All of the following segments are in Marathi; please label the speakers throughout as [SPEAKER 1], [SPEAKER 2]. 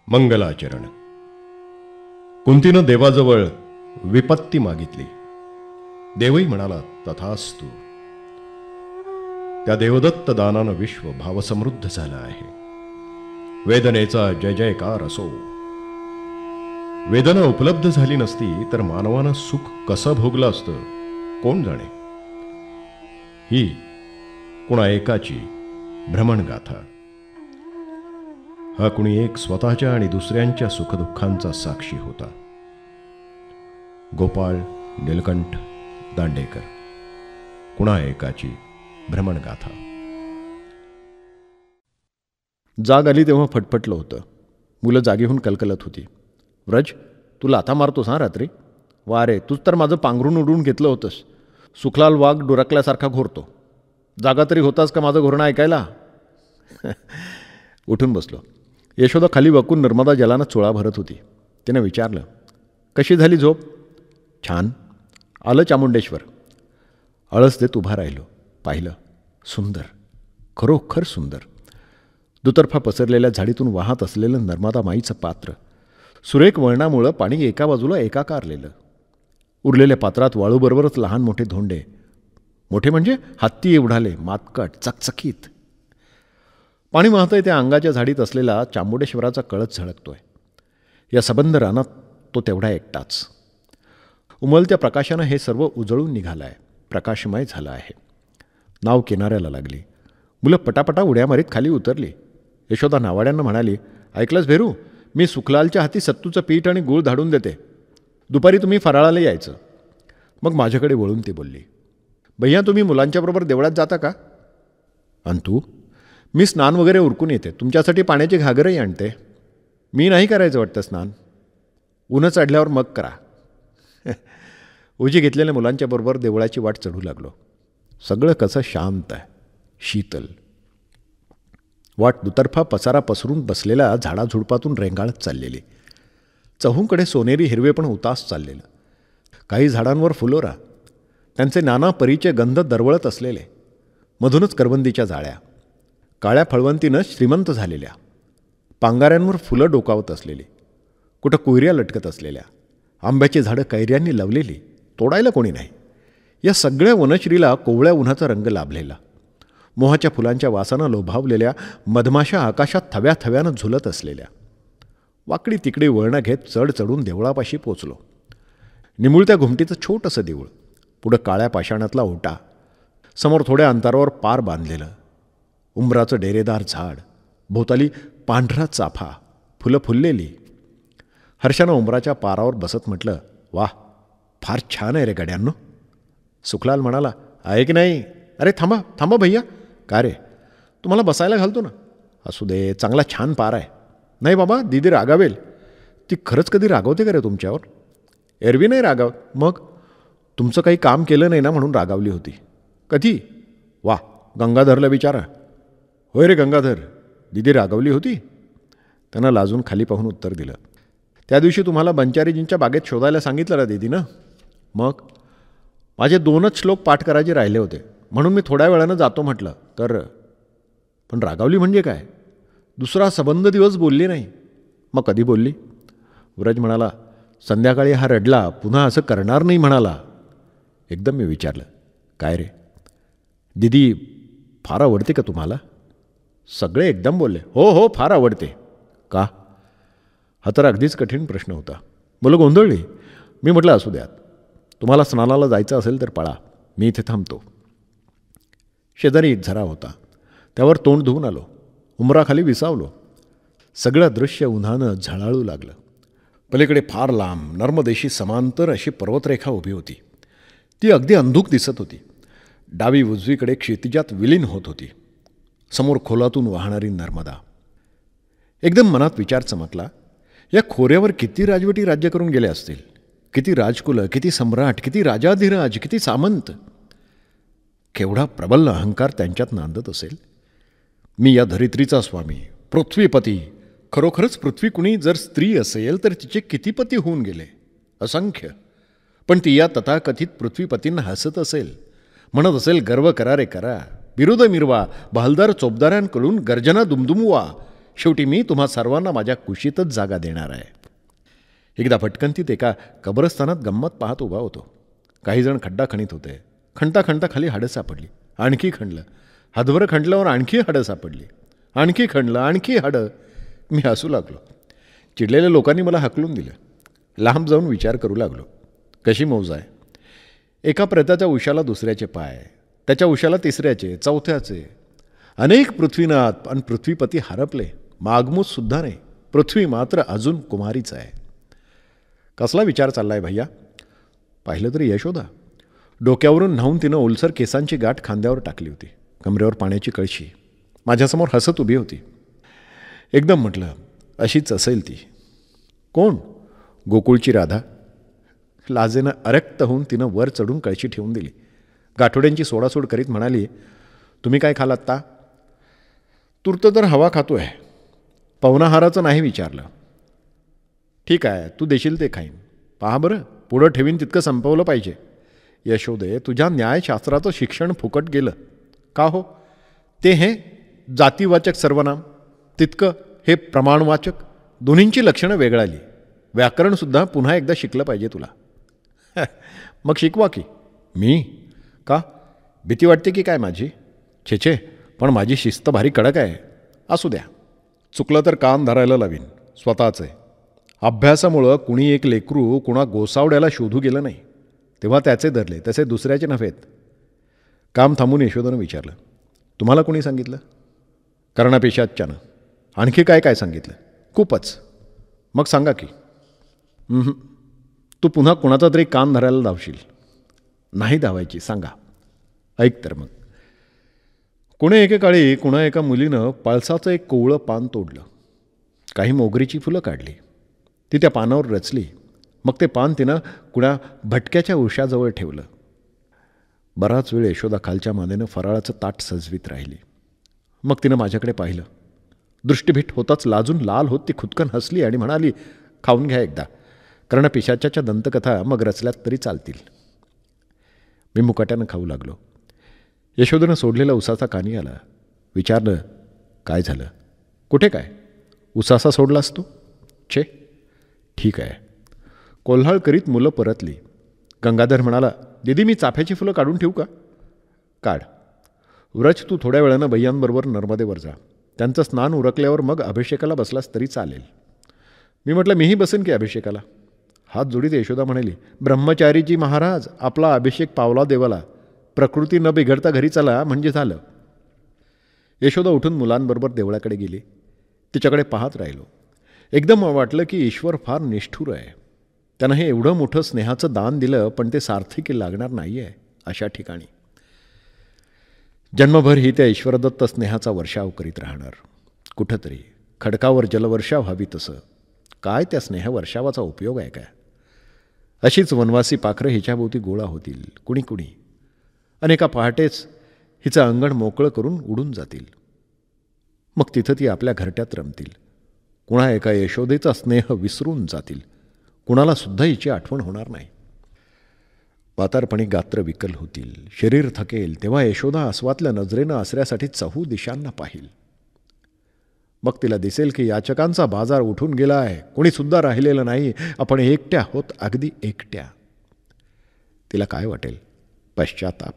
[SPEAKER 1] मंगलाचरण. कुंतीनं देवाजवळ विपत्ती मागितली. देवही म्हणाला तथास्तु. त्या देवदत्त दानानं विश्व भावसमृद्ध झालं आहे. वेदनेचा जय जयकार असो. वेदना उपलब्ध झाली नसती तर मानवानं सुख कसं भोगलं असतं कोण जाणे. ही कुणा एकाची भ्रमणगाथा. हा कुणी एक स्वतःच्या आणि दुसऱ्यांच्या सुखदुःखांचा साक्षी होता. गोपाळ नीलकंठ दांडेकर. कुणा एकाची भ्रमणगाथा.
[SPEAKER 2] जाग आली तेव्हा फटफटलं होतं. मुलं जागीहून कलकलत होती. व्रज, तू लाथा मारतोस हा रात्री? वा रे, तूच तर माझं पांघरून उडून घेतलं होतंस. सुखलाल वाघ डुरकल्यासारखा घोरतो. जागा तरी होतास का माझं घोरणं ऐकायला? उठून बसलो. यशोदा खाली वाकून नर्मदा जलानं चोळा भरत होती. तिनं विचारलं, कशी झाली झोप? छान. आलं चामुंडेश्वर. आळस देत उभा राहिलो. पाहिलं. सुंदर, खरोखर सुंदर. दुतर्फा पसरलेल्या झाडीतून वाहत असलेलं नर्मदा माईचं पात्र. सुरेख वळणामुळं पाणी एका बाजूला एकाकारलेलं. उरलेल्या पात्रात वाळूबरोबरच लहान मोठे धोंडे. मोठे म्हणजे हत्ती एवढाले, मातकट, चकचकीत. पाणी वाहतंय त्या अंगाच्या झाडीत असलेला चामुंडेश्वराचा कळस झळकतोय. या सबंध रानात तो तेवढा एकटाच. उमलत्या प्रकाशानं हे सर्व उजळून निघालं आहे. प्रकाशमय झालं आहे. नाव किनाऱ्याला लागली. मुलं पटापटा उड्या मारीत खाली उतरली. यशोदा नावाड्यांना म्हणाली, ऐकलंस भेरू, मी सुखलालच्या हाती सत्तूचं पीठ आणि गूळ धाडून देते. दुपारी तुम्ही फराळाला यायचं. मग माझ्याकडे वळून ती बोलली, भैया तुम्ही मुलांच्याबरोबर देवळात जाता का? आणि तू? मी स्नान वगैरे उरकून येते. तुमच्यासाठी पाण्याची घागरही आणते. मी नाही करायचं वाटतं स्नान. ऊनं चढल्यावर मग करा. उजी घेतलेल्या मुलांच्याबरोबर देवळाची वाट चढू लागलो. सगळं कसं शांत आहे, शीतल. वाट दुतर्फा पसारा पसरून बसलेल्या झाडाझुडपातून रेंगाळत चाललेली. चहूंकडे सोनेरी हिरवे पण उतास चाललेलं. काही झाडांवर फुलोरा, त्यांचे नाना परीचे गंध दरवळत असलेले. मधूनच करवंदीच्या जाळ्या, काळ्या फळवंतीनं श्रीमंत झालेल्या. पांगाऱ्यांवर फुलं डोकावत असलेली, कुठं कुयऱ्या लटकत असलेल्या. आंब्याची झाडं कैऱ्यांनी लावलेली, तोडायला कोणी नाही. या सगळ्या वनश्रीला कोवळ्या उन्हाचा रंग लाभलेला. मोहाच्या फुलांच्या वासानं लोभावलेल्या मधमाशा आकाशात थव्या थव्यानं झुलत असलेल्या. वाकडी तिकडी वळणं घेत चढ चढून देवळापाशी पोचलो. निमुळत्या घुमटीचं छोटंसं देऊळ, पुढं काळ्या पाषाणातला ओटा, समोर थोड्या अंतरावर पार बांधलेलं. उंबराचं डेरेदार झाड, भोवताली पांढरा चाफा, फुलं फुललेली. हर्षानं उंबराच्या पारावर बसत म्हटलं, वाह, फार छान आहे रे गड्यांनो. सुखलाल म्हणाला, आहे की नाही? अरे थांबा थांबा भैया. का रे? तुम्हाला बसायला घालतो ना. असू दे, चांगला छान पार आहे. नाही बाबा, दीदी रागावेल. ती खरंच कधी रागवते का रे तुमच्यावर? एरवी नाही रागावत. मग तुमचं काही काम केलं नाही ना म्हणून रागावली होती. कधी? वा, गंगाधरला विचारा. होय रे गंगाधर, दीदी रागावली होती? त्यानं लाजून खाली पाहून उत्तर दिलं, त्या दिवशी तुम्हाला बंचारीजींच्या बागेत शोधायला सांगितलं ना दीदीनं. मग माझे 2च श्लोक पाठ करायचे राहिले होते म्हणून मी थोड्या वेळानं जातो म्हटलं तर. पण रागावली म्हणजे काय? दुसरा सबंध दिवस बोलली नाही. मग कधी बोलली? व्रज म्हणाला, संध्याकाळी हा रडला, पुन्हा असं करणार नाही म्हणाला. एकदम मी विचारलं, काय रे दीदी फार आवडते का तुम्हाला? सगळे एकदम बोलले, हो हो फार आवडते. का? हा तर अगदीच कठीण प्रश्न होता. मुलं गोंधळली. मी म्हटलं, असू द्यात, तुम्हाला स्नानाला जायचं असेल तर पळा, मी इथे थांबतो. शेजारी एक झरा होता, त्यावर तोंड धुवून आलो. उंबराखाली विसावलो. सगळं दृश्य उन्हानं झळाळू लागलं. पलीकडे फार लांब नर्मदेशी समांतर अशी पर्वतरेखा उभी होती. ती अगदी अंधूक दिसत होती. डावी उजवीकडे क्षितिजात विलीन होत होती. समोर खोलातून वाहणारी नर्मदा. एकदम मनात विचार चमकला, या खोऱ्यावर किती राजवटी राज्य करून गेले असतील. किती राजकुलं, किती सम्राट, किती राजाधिराज, किती सामंत. केवढा प्रबल अहंकार त्यांच्यात नांदत असेल. मी या धरित्रीचा स्वामी, पृथ्वीपती. खरोखरच पृथ्वी कुणी जर स्त्री असेल तर तिचे किती पती होऊन गेले? असंख्य. पण ती या तथाकथित पृथ्वीपतींना हसत असेल, म्हणत असेल, गर्व करा रे करा, बिरुद मिरवा, बहालदार चोपदारांकडून गर्जना दुमदुमवा. शेवटी मी तुम्हा सर्वांना माझ्या कुशीतच जागा देणार आहे. एकदा भटकंतीत एका कब्रस्थानात गंमत पाहत उभा होतो. काही जण खड्डा खणीत होते. खणता खणता खाली हाडं सापडली. आणखी खणलं. हातभर खणल्यावर आणखी हाडं सापडली. आणखी खणलं, आणखी हाडं. मी हसू लागलो. चिडलेल्या लोकांनी मला हकलून दिलं. लांब जाऊन विचार करू लागलो. कशी मौज आहे. एका प्रेताच्या उशाला दुसऱ्याचे पाय, त्याच्या उशाला तिसऱ्याचे, चौथ्याचे. अनेक पृथ्वीनाथ आणि पृथ्वीपती हरपले. मागमूससुद्धा नाही. पृथ्वी मात्र अजून कुमारीच आहे. कसला विचार चाललाय भैया. पाहिलं तरी यशोदा. डोक्यावरून न्हावून तिनं ओलसर केसांची गाठ खांद्यावर टाकली होती. कमरेवर पाण्याची कळशी. माझ्यासमोर हसत उभी होती. एकदम म्हटलं, अशीच असेल ती. कोण. गोकुळची राधा. लाजेनं अरक्त होऊन तिनं वर चढून कळशी ठेवून दिली. गाठोड्यांची सोडासोड करीत म्हणाली, तुम्ही काय खालात ता. तूर्त तर हवा खातो आहे. पवनाहाराचं नाही विचारलं. ठीक आहे, तू देशील ते खाईन. पहा बरं, पुढं ठेवीन तितकं संपवलं पाहिजे. यशोदे, तुझ्या न्यायशास्त्राचं शिक्षण फुकट गेलं. का हो. ते हे जातीवाचक सर्वनाम, तितकं हे प्रमाणवाचक. दोन्हींची लक्षणं वेगळाली. व्याकरणसुद्धा पुन्हा एकदा शिकलं पाहिजे तुला. मग शिकवा की. मी. का. भीती वाटते की काय माझी. छे, पण माझी शिस्त भारी कडक आहे. असू द्या. चुकलं तर कान धरायला लावीन. स्वतःच आहे. अभ्यासामुळं कुणी एक लेकरू कुणा गोसावड्याला शोधू गेलं नाही, तेव्हा त्याचे धरले, तसे दुसऱ्याचे नव्हेत. काम थांबून यशोदानं विचारलं, तुम्हाला कोणी सांगितलं. कर्णपेशाच्यानं. आणखी काय काय सांगितलं. खूपच. मग सांगा की. तू पुन्हा कुणाचा तरी कान धरायला धावशील. नाही धावायची. सांगा. ऐक तर मग. कुणे एकेकाळी कुणा एका मुलीनं पळसाचं एक कोवळं पान तोडलं. काही मोगरीची फुलं काढली. ती त्या पानावर रचली. मग ते पान तिनं कुणा भटक्याच्या उशाजवळ ठेवलं. बराच वेळ यशोदा खालच्या मानेनं फराळाचं ताट सजवीत राहिली. मग तिनं माझ्याकडे पाहिलं. दृष्टीभीट होताच लाजून लाल होत ती खुदकन हसली आणि म्हणाली, खाऊन घ्या एकदा. कर्णपिशाच्याच्या दंतकथा मग रचल्यात तरी चालतील. मी मुकाट्यानं खाऊ लागलो. यशोदेनं सोडलेला उसाचा कानी आला. विचारलं, काय झालं. कुठे काय. उसासा सोडलास तू. छे. ठीक आहे. कोल्हाळ करीत मुलं परतली. गंगाधर म्हणाला, दीदी मी चाफ्याची फुलं काढून ठेवू का. काढ. व्रज तू थोड्या वेळानं भैयांबरोबर नर्मदेवर जा. त्यांचं स्नान उरकल्यावर मग अभिषेकाला बसलास तरी चालेल. मी म्हटलं, मीही बसेन की अभिषेकाला. हात जोडीत यशोदा म्हणाली, ब्रह्मचारीजी महाराज, आपला अभिषेक पावला देवाला. प्रकृती न बिघडता घरी चला म्हणजे झालं. यशोदा उठून मुलांबरोबर देवळाकडे गेली. तिच्याकडे पाहत राहिलो. एकदम वाटलं की ईश्वर फार निष्ठुर आहे. त्यानं हे एवढं मोठं स्नेहाचं दान दिलं, पण ते सार्थकी लागणार नाही आहे अशा ठिकाणी. जन्मभर ही त्या ईश्वरदत्त स्नेहाचा वर्षाव करीत राहणार. कुठंतरी खडकावर जलवर्षाव व्हावी तसं. काय त्या स्नेहवर्षावाचा उपयोग आहे काय. अशीच वनवासी पाखरं हिच्याभोवती गोळा होतील कुणी कुणी. अनेका पहाटेच हिचं अंगण मोकळं करून उडून जातील. मग तिथं ती आपल्या घरट्यात रमतील. कुणा एका यशोदेचा स्नेह विसरून जातील. कुणाला सुद्धा हिची आठवण होणार नाही. वातारपणी गात्र विकल होतील. शरीर थकेल तेव्हा यशोदा अस्वातल्या नजरेनं आसऱ्यासाठी चहू दिशांना पाहिल. मग तिला दिसेल की याचकांचा बाजार उठून गेला आहे. कोणीसुद्धा राहिलेलं नाही. आपण एकट्या होत, अगदी एकट्या. तिला काय वाटेल. पश्चाताप,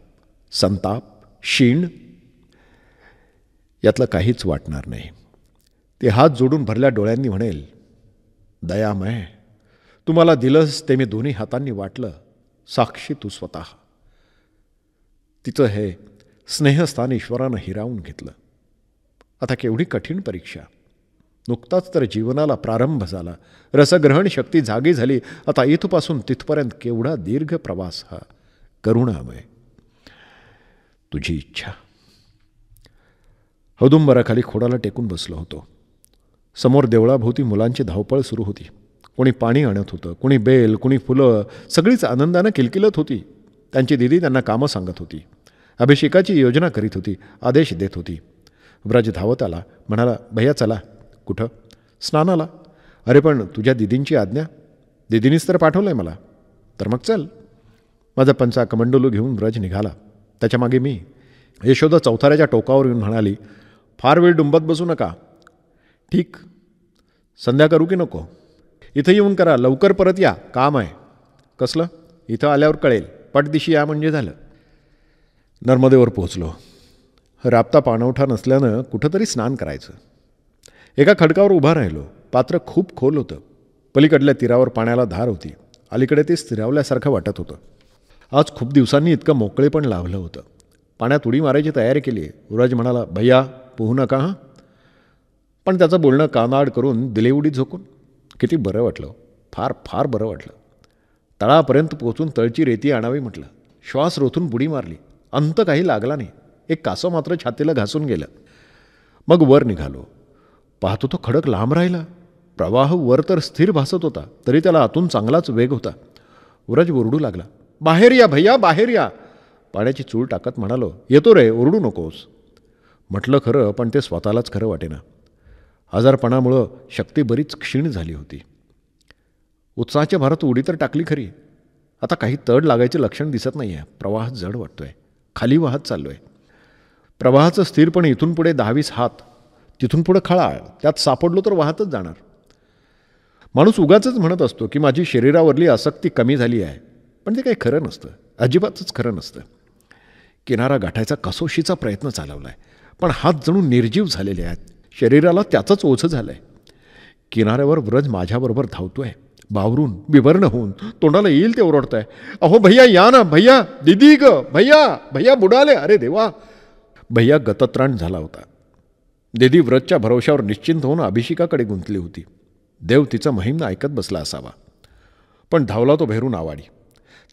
[SPEAKER 2] संताप, शीण. यातलं काहीच वाटणार नाही. ते हात जोडून भरल्या डोळ्यांनी म्हणेल, दयामय, तुम्हाला दिलंस ते मी दोन्ही हातांनी वाटलं. साक्षी तू स्वतः. तिचं हे स्नेहस्थान ईश्वरानं हिरावून घेतलं. आता केवढी कठीण परीक्षा. नुकताच तर जीवनाला प्रारंभ झाला. रसग्रहण शक्ती जागी झाली. आता इथपासून तिथपर्यंत केवढा दीर्घ प्रवास हा. करुणामय. तुझी इच्छा. औदुंबराखाली खोडाला टेकून बसलो होतो. समोर देवळाभोवती मुलांची धावपळ सुरू होती. कोणी पाणी आणत होतं, कोणी बेल, कोणी फुलं. सगळीच आनंदानं किलकिलत होती. त्यांची दिदी त्यांना कामं सांगत होती. अभिषेकाची योजना करीत होती. आदेश देत होती. व्रज धावत आला. म्हणाला, भैया चला. कुठं. स्नानाला. अरे पण तुझ्या दिदींची आज्ञा. दिदीनीच तर पाठवलं आहे मला. तर मग चल. माझा पंचा कमंडलू घेऊन व्रज निघाला. त्याच्यामागे मी. यशोदा चौथाऱ्याच्या टोकावर येऊन म्हणाली, फार वेळ डुंबत बसू नका. ठीक, संध्या करू की नको? इथं येऊन करा, लवकर परत या, काम आहे. कसलं? इथं आल्यावर कळेल, पटदिशी या म्हणजे झालं. नर्मदेवर पोहोचलो. राबता पाणवठा नसल्यानं कुठंतरी स्नान करायचं. एका खडकावर उभा राहिलो. पात्र खूप खोल होतं. पलीकडल्या तीरावर पाण्याला धार होती. अलीकडे ते स्थिरावल्यासारखं वाटत होतं. आज खूप दिवसांनी इतकं मोकळेपण लावलं होतं. पाण्यात उडी मारायची तयारी केली. उराज म्हणाला, भैया पोहू नका हां. पण त्याचं बोलणं कानाआड करून दिले उडी झोकून. किती बरं वाटलं, फार फार बरं वाटलं. तळापर्यंत पोचून तळची रेती आणावी म्हटलं. श्वास रोथून बुडी मारली. अंत काही लागला नाही. एक कासव मात्र छातीला घासून गेलं. मग वर निघालो. पाहतो तो खडक लांब राहिला. प्रवाह वर तर स्थिर भासत होता, तरी त्याला आतून चांगलाच वेग होता. उराज ओरडू लागला, बाहेर या भैया, बाहेर या. पाण्याची चूळ टाकत म्हणालो, येतो रे, ओरडू नकोस. म्हटलं खरं, पण ते स्वतःलाच खरं वाटेना. आजारपणामुळं शक्ती बरीच क्षीण झाली होती. उत्साहाच्या भरात उडी तर टाकली खरी. आता काही तड लागायचे लक्षण दिसत नाही आहे. प्रवाह जड वाटतोय. खाली वाहत चाललो आहे. प्रवाहाचं स्थिरपणे इथून पुढे 10-20 हात, तिथून पुढं खळाळ. त्यात सापडलो तर वाहतच जाणार. माणूस उगाचच म्हणत असतो की माझी शरीरावरली आसक्ती कमी झाली आहे, पण ते काही खरं नसतं. अजिबातच खरं नसतं. किनारा गाठायचा कसोशीचा प्रयत्न चालवला आहे, पण हात जणू निर्जीव झालेले आहेत. शरीराला त्याचंच ओझं झालं आहे. किनाऱ्यावर व्रज माझ्याबरोबर धावतोय, बावरून विवर्ण होऊन तोंडाला येईल ते ओरडतंय, अहो भैया या ना, भैया दिदी ग, भैया भैया बुडाले. अरे देवा. भैया गतत्राण झाला होता. दिदी व्रतच्या भरवशावर निश्चिंत होऊन अभिषेकाकडे गुंतली होती. देव तिचं महिम्न ऐकत बसला असावा. पण धावला तो भेरून आवाडी.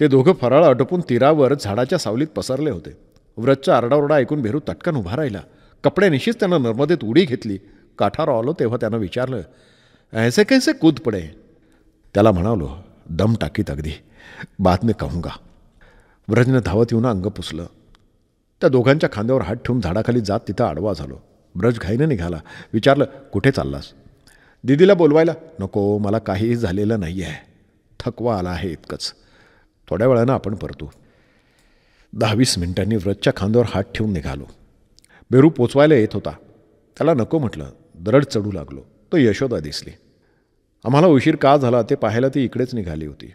[SPEAKER 2] ते दोघं फराळ आटोपून तीरावर झाडाच्या सावलीत पसरले होते. व्रतचा आरडाओरडा ऐकून भेरू तटकन उभा राहिला. कपड्यानिशीच त्यानं नर्मदेत उडी घेतली. काठावर आलो तेव्हा त्यानं विचारलं, ऐसे कैसे कूद पडे? त्याला म्हणालो, दम टाकीत अगदी, बाद में कहूंगा. व्रजनं धावत येऊन अंग पुसलं. त्या दोघांच्या खांद्यावर हात ठेवून झाडाखाली जात तिथं आडवा झालो. ब्रज घाईनं निघाला. विचारलं, कुठे चाललास? दिदीला बोलवायला. नको, मला काहीही झालेलं नाही आहे. थकवा आला आहे इतकंच. थोड्या वेळानं आपण परतू. 10-20 मिनिटांनी व्रजच्या खांद्यावर हात ठेवून निघालो. बेरू पोचवायला येत होता. त्याला नको म्हटलं. दरड चढू लागलो. तो यशोदा दिसली. आम्हाला उशीर का झाला ते पाहायला ती इकडेच निघाली होती.